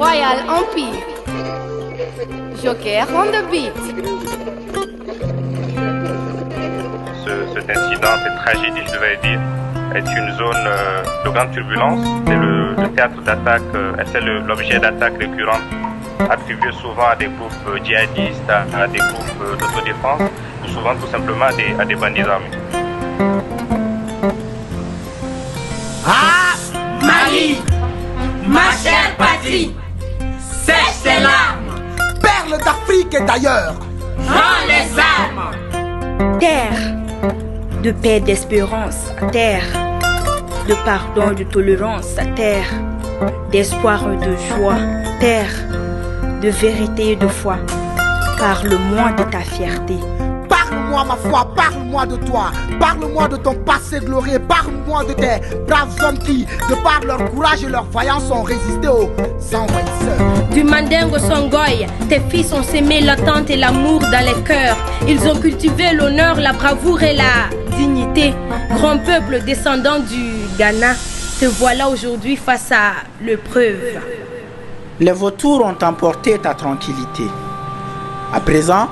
Royal Empire. Joker on the beat. Cet incident, cette tragédie, je devais dire, est une zone de grande turbulence. C'est le théâtre d'attaque, c'est l'objet d'attaque récurrente attribué souvent à des groupes djihadistes, à des groupes d'autodéfense, ou souvent tout simplement à des bandits armés. Ah, Mali, ma chère patrie, sèche tes larmes, perles d'Afrique et d'ailleurs, rends les armes. Terre de paix, d'espérance, terre de pardon, de tolérance, terre d'espoir, de joie, terre de vérité et de foi. Parle-moi de ta fierté. Parle-moi ma foi, parle-moi de toi, parle-moi de ton passé glorieux, parle-moi de tes braves hommes qui, de par leur courage et leur vaillance, ont résisté aux envahisseurs. Du Mandingo Songoy, tes fils ont sémé l'attente et l'amour dans les cœurs. Ils ont cultivé l'honneur, la bravoure et la dignité. Grand peuple descendant du Ghana, te voilà aujourd'hui face à l'épreuve. Les vautours ont emporté ta tranquillité. À présent,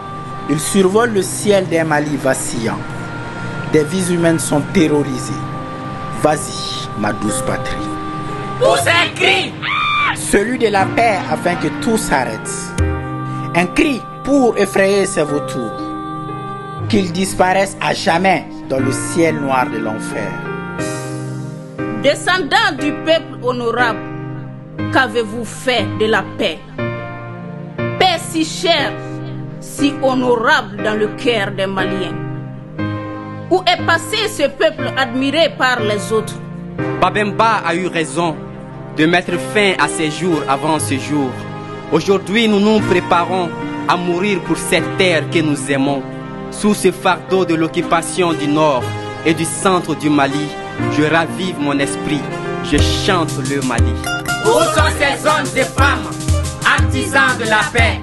ils survolent le ciel d'un Mali vacillant. Des vies humaines sont terrorisées. Vas-y, ma douce patrie. Pousse un cri, Celui de la paix afin que tout s'arrête. Un cri pour effrayer ces vautours. Qu'ils disparaissent à jamais dans le ciel noir de l'enfer. Descendants du peuple honorable, qu'avez-vous fait de la paix? Paix si chère, si honorable dans le cœur des Maliens. Où est passé ce peuple admiré par les autres? Babemba a eu raison de mettre fin à ces jours avant ce jour. Aujourd'hui, nous nous préparons à mourir pour cette terre que nous aimons. Sous ce fardeau de l'occupation du nord et du centre du Mali, je ravive mon esprit, je chante le Mali. où sont ces hommes et femmes, artisans de la paix?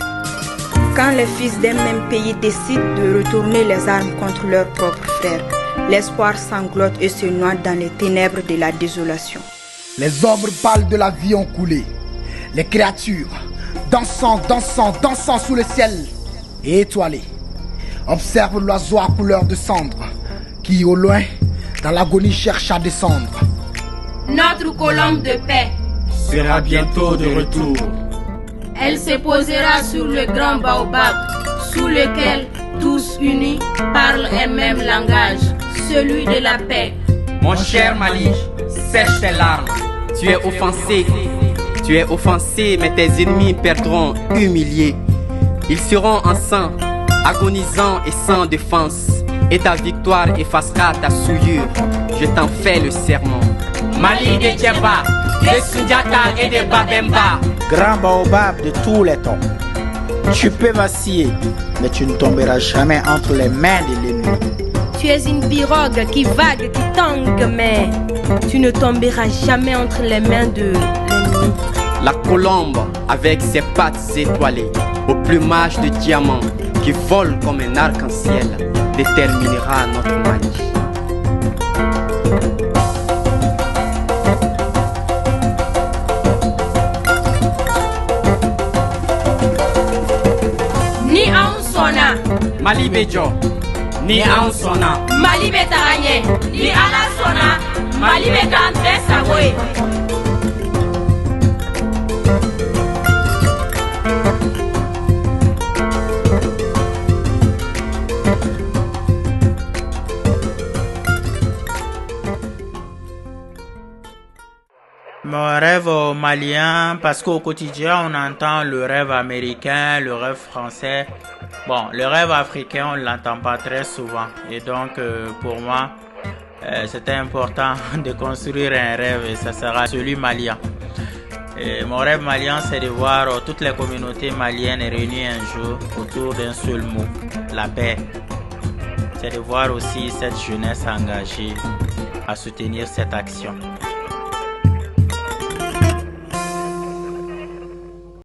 Quand les fils d'un même pays décident de retourner les armes contre leurs propres frères, l'espoir sanglote et se noie dans les ténèbres de la désolation. Les ombres pâles de la vie ont coulé. Les créatures, dansant, dansant, dansant sous le ciel et étoilées, observent l'oiseau à couleur de cendre qui, au loin, dans l'agonie, cherche à descendre. Notre colombe de paix Sera bientôt de retour. Elle se posera sur le grand baobab, sous lequel tous unis parlent un même langage, celui de la paix. Mon cher Mali, sèche tes larmes. Tu es offensé, mais tes ennemis perdront humiliés. Ils seront en sang, agonisants et sans défense. Et ta victoire effacera ta souillure. Je t'en fais le serment. Mali de Djeba, de Sundiata et de Babemba. Grand baobab de tous les temps. Tu peux vaciller, mais tu ne tomberas jamais entre les mains de l'ennemi. Tu es une pirogue qui vague, qui tangue, mais tu ne tomberas jamais entre les mains de l'ennemi. La colombe, avec ses pattes étoilées, au plumage de diamant, qui vole comme un arc-en-ciel, déterminera notre Mali. Ni anw sɔnna Mali bɛ jɔ, Ni anw sɔnna, Mali bɛ taga ɲɛ. Ni Ala sɔnna Mali bɛ k'an bɛɛ sago ye. Mon rêve malien, parce qu'au quotidien, on entend le rêve américain, le rêve français. Bon, le rêve africain, on ne l'entend pas très souvent. Et donc, pour moi, c'était important de construire un rêve et ça sera celui malien. Et mon rêve malien, c'est de voir toutes les communautés maliennes réunies un jour autour d'un seul mot, la paix. C'est de voir aussi cette jeunesse engagée à soutenir cette action.